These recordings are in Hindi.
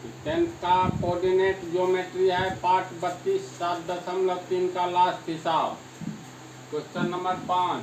10th का कोऑर्डिनेट ज्योमेट्री है पार्ट 32 7.3 का लास्ट हिसाब। क्वेश्चन नंबर 5,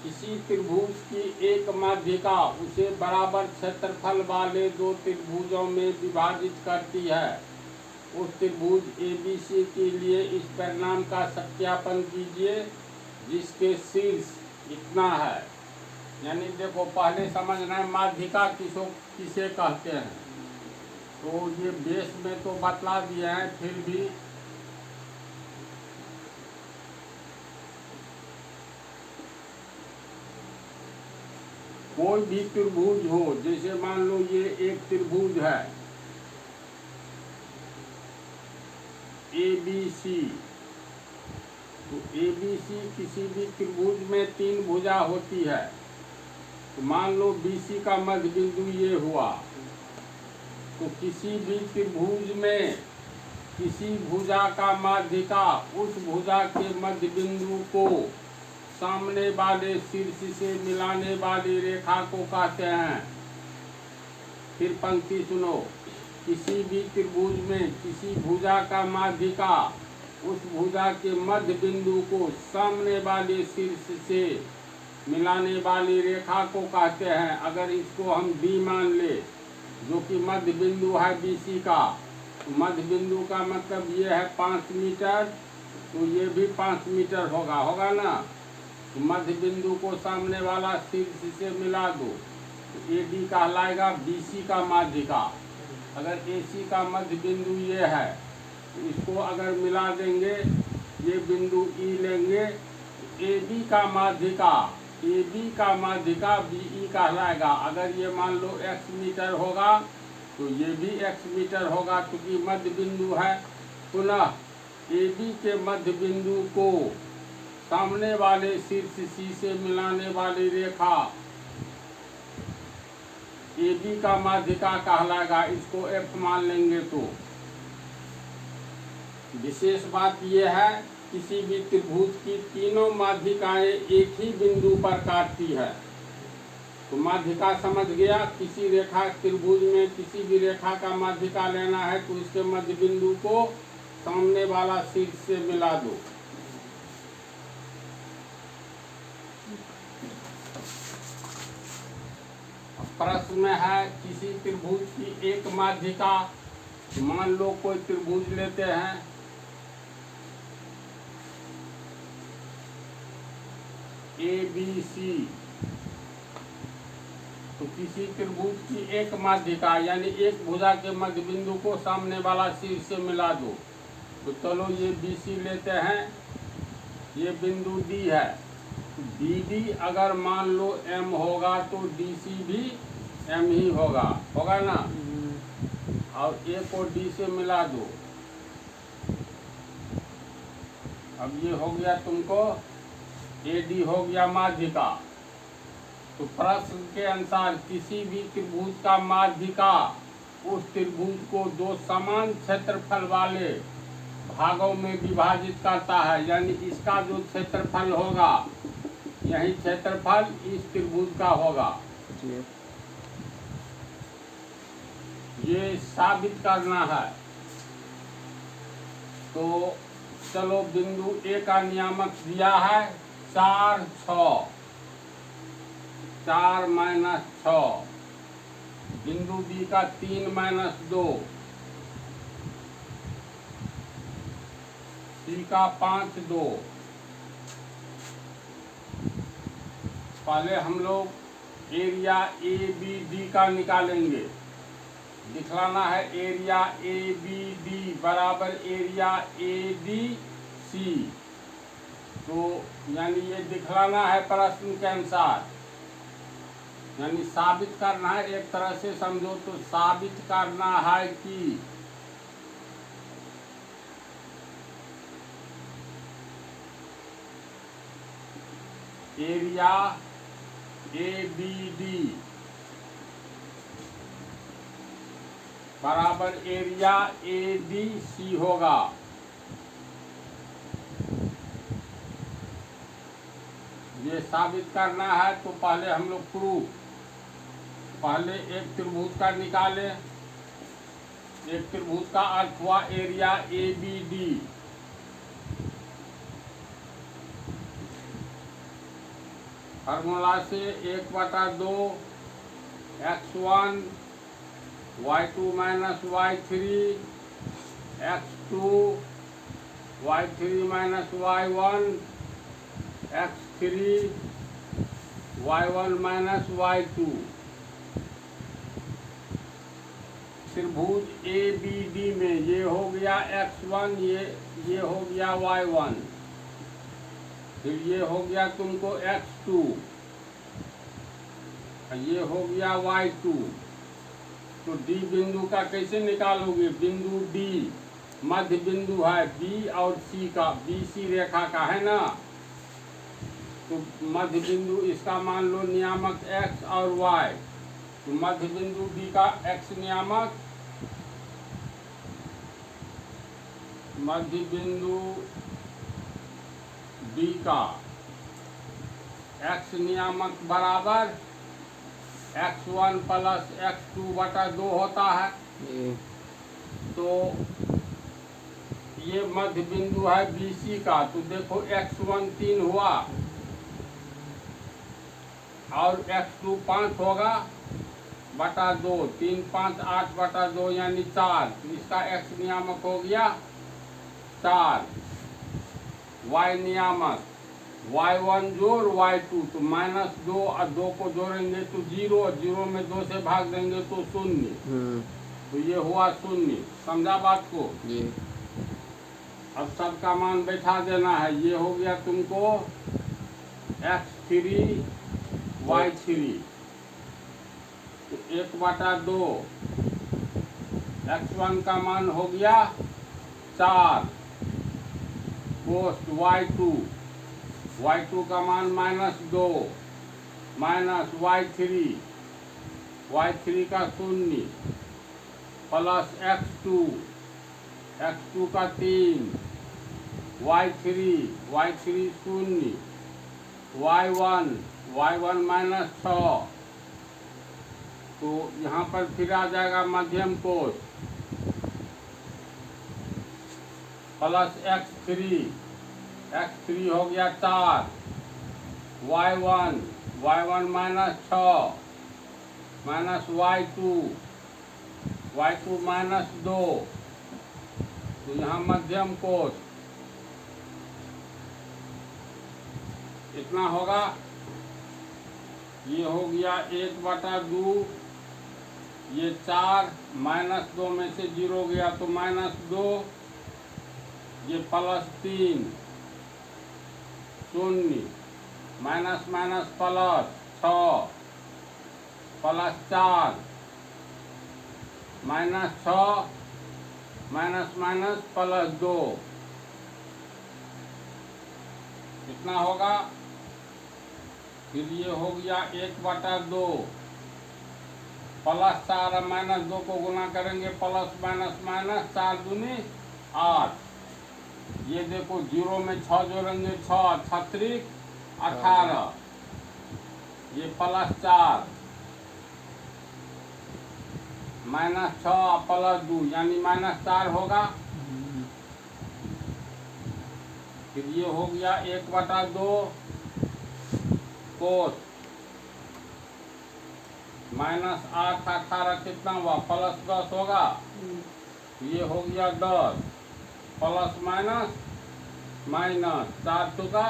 किसी त्रिभुज की एक माध्यिका उसे बराबर क्षेत्रफल वाले दो त्रिभुजों में विभाजित करती है। उस त्रिभुज ABC के लिए इस परिणाम का सत्यापन कीजिए जिसके शीर्ष इतना है। यानी देखो पहले समझना है माध्यिका किसे कहते हैं। तो ये बेस में तो बतला दिए हैं, फिर भी कोई भी त्रिभुज हो, जैसे मान लो ये एक त्रिभुज है ABC, तो ABC किसी भी त्रिभुज में 3 भुजा होती है। तो मान लो BC का मध्य बिंदु ये हुआ, तो किसी भी त्रिभुज में किसी भुजा का माध्यिका उस भुजा के मध्य बिंदु को सामने वाले शीर्ष से मिलाने वाली रेखा को कहते हैं। फिर पंक्ति सुनो, किसी भी त्रिभुज में किसी भुजा का माध्यिका उस भुजा के मध्य बिंदु को सामने वाले शीर्ष से मिलाने वाली रेखा को कहते हैं। अगर इसको हम D मान ले, जो कि मध्य बिंदु है BC का, तो मध्य बिंदु का मतलब ये है 5 मीटर, तो ये भी 5 मीटर होगा ना। तो मध्य बिंदु को सामने वाला शीर्ष से मिला दो तो AD कहलाएगा BC का माध्यिका। अगर AC का मध्य बिंदु ये है तो इसको अगर मिला देंगे, ये बिंदु E लेंगे, तो AB का माध्यिका BE कहलाएगा। अगर ये मान लो x मीटर होगा तो ये भी x मीटर होगा, क्योंकि मध्य बिंदु है। पुनः AB के मध्य बिंदु को सामने वाले शीर्ष C से मिलाने वाली रेखा AB का माध्यिका कहलाएगा। इसको F मान लेंगे। तो विशेष बात यह है, किसी भी त्रिभुज की तीनों माध्यिकाएं एक ही बिंदु पर काटती है। तो माध्यिका समझ गया, किसी रेखा त्रिभुज में किसी भी रेखा का माध्यिका लेना है तो इसके मध्य बिंदु को सामने वाला शीर्ष से मिला दो। प्रश्न में है किसी त्रिभुज की एक माध्यिका, मान लो कोई त्रिभुज लेते हैं ABC, तो किसी त्रिभुज की एक माध्यिका यानी एक भुजा के मध्य बिंदु को सामने वाला शीर्ष से मिला दो। तो चलो ये BC लेते हैं, ये बिंदु D है। तो BD अगर मान लो M होगा तो DC भी M ही होगा ना। और A को D से मिला दो। अब ये हो गया तुमको AD हो गया माध्यिका। तो प्रश्न के अनुसार किसी भी त्रिभुज का माध्यिका उस त्रिभुज को दो समान क्षेत्रफल वाले भागों में विभाजित करता है। यानी इसका जो क्षेत्रफल होगा, यही क्षेत्रफल इस त्रिभुज का होगा। ये साबित करना है। तो चलो बिंदु A का नियामक दिया है 4, 6, 4 - 6। बिंदु B का 3 - 2, C का 5, 2। पहले हम लोग एरिया ABD का निकालेंगे। दिखलाना है एरिया ABD बराबर एरिया ADC। तो यानी ये दिखलाना है प्रश्न के अनुसार, यानी साबित करना है। एक तरह से समझो तो साबित करना है कि एरिया ABD बराबर एरिया ADC होगा। ये साबित करना है। तो पहले हम लोग पहले एक त्रिभुज का निकालें। एक त्रिभुज का अर्थ हुआ area A B D. Formula से 1/2 x1 y2 minus y3 x2 y3 minus y1 x3 y1 minus y2। त्रिभुज ए बी डी में ये हो गया x1, ये हो गया y1, फिर ये हो गया तुमको x2, ये हो गया y2। तो D बिंदु का कैसे निकालोगे? बिंदु D मध्य बिंदु है B और C का, BC रेखा का है ना। तो मध्य बिंदु इसका मान लो नियामक x और y। तो मध्य बिंदु D का x नियामक, मध्य बिंदु D का x नियामक बराबर x1 प्लस x2/2 होता है। तो ये मध्य बिंदु है BC का। तो देखो x1 3 हुआ और x2 5 होगा बटा 2, 3 5 8/2 यानी 4। तो इसका x नियामक हो गया 4। y नियामक y1 जोड़ y2 तो -2 और 2 को जोड़ेंगे तो 0, 0 में 2 से भाग देंगे तो 0। तो ये हुआ 0। समझा बात को? अब सबका मान बैठा देना है। ये हो गया तुमको x3 y3 तो 1/2 x1 का मान हो गया 4 पोस्ट y2 का मान -2 माइनस y3 का 0 प्लस x2 का 3 y3 0 y1 -6। तो यहाँ पर फिर आ जाएगा मध्यम कोश प्लस x3 हो गया 4 y1 -6 माइनस y2 -2। तो यहाँ मध्यम कोश इतना होगा। ये हो गया 1/2, ये 4 -2 में से 0 गया तो -2, ये +3 0 माइनस प्लस 6 +4 -6 +2 कितना होगा? फिर ये हो गया 1/2 +4 और -2 को गुना करेंगे प्लस माइनस 4 दूनी 8। ये देखो 0 में 6 जोड़ेंगे 6 36 18, ये +4 -6 +2 यानी -4 होगा। फिर ये हो गया 1/2 कोस -8 18 कितना हुआ? +10 होगा। ये हो गया 10 प्लस माइनस 4 चौका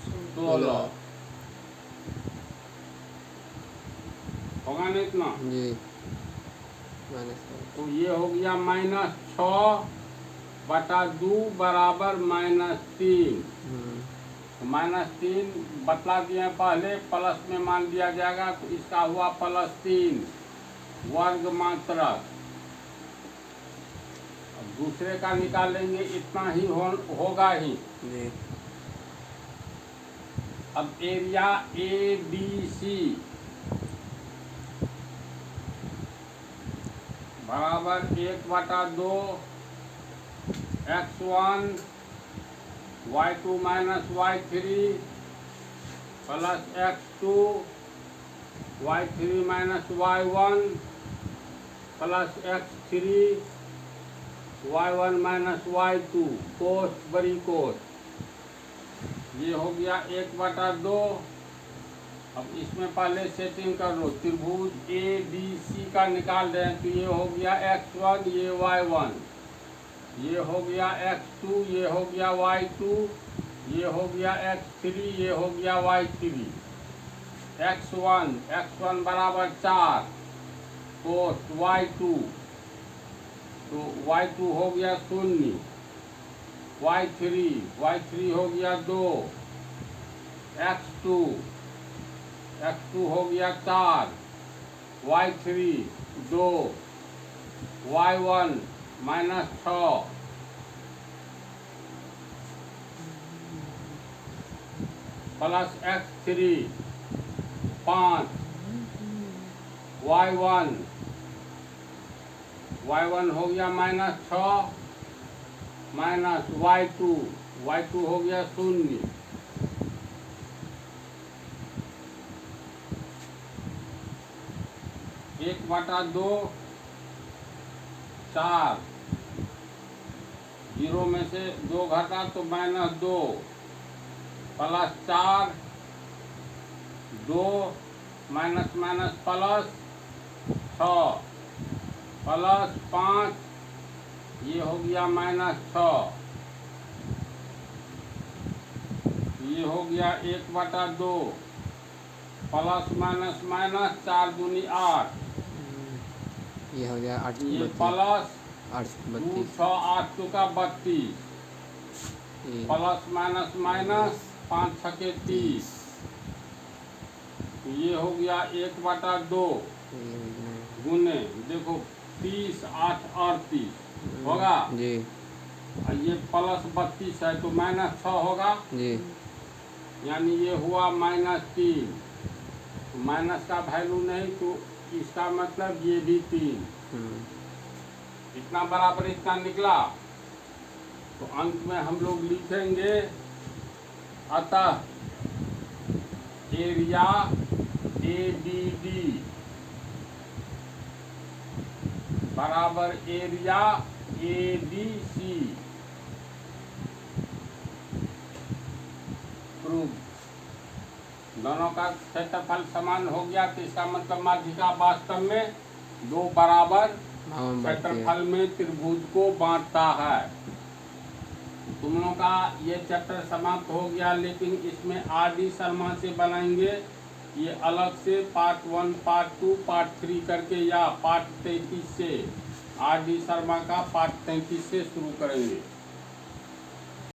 16 होगा ना इतना? तो ये हो गया -6/2 बराबर -3। तो -3 बतला दिए पहले, प्लस में मान दिया जाएगा तो इसका हुआ +3 वर्ग मात्रक। अब दूसरे का निकालेंगे, इतना ही होगा ही। अब एरिया ABC बराबर 1/2 x1 y2 minus y3 plus x2 y3 minus y1 plus x3 y1 minus y2 कोस बड़ी कोस, ये हो गया 1/2। अब इसमें पहले सेटिंग कर लो, त्रिभुज ए बी सी का निकाल दें तो ये हो गया x1, ये y1, ये हो गया x2, ये हो गया y2, ये हो गया x3, ये हो गया y3। x1 बराबर 4 कोस y2, तो y2 हो गया 0, y3 हो गया 2, x2 हो गया 4, y3 2, y1 minus 6, plus x3 5, y1 हो गया माइनस 6, माइनस y2 हो गया 0, 1/2 4, 0 में से 2 घटा तो -2, plus 4 2 minus minus plus 6, plus 5, ये हो गया -6, ये हो गया 1/2, प्लस माइनस माइनस 4 दूनी 8, ये हो गया 8, ये प्लस 32, 6 8 का 32, प्लस माइनस माइनस 5 छके 30, ये हो गया 1/2 गुने, देखो 30 8 38 होगा जी। और ये प्लस 32 है तो -6 होगा जी। यानी ये हुआ -3, तो माइनस का वैल्यू नहीं तो इसका मतलब ये भी 3, इतना बराबर इतना निकला। तो अंत में हम लोग लिखेंगे अतः एरिया ABD बराबर एरिया ABC। प्रूव, दोनों का क्षेत्रफल समान हो गया तो इसका मतलब माध्यिका वास्तव में 2 बराबर क्षेत्रफल में त्रिभुज को बांटता है। तुम लोगों का ये चैप्टर समाप्त हो गया, लेकिन इसमें RD शर्मा से बनाएंगे ये अलग से पार्ट 1 पार्ट 2 पार्ट 3 करके, या पार्ट 33 से RD शर्मा का पार्ट 33 से शुरू करेंगे।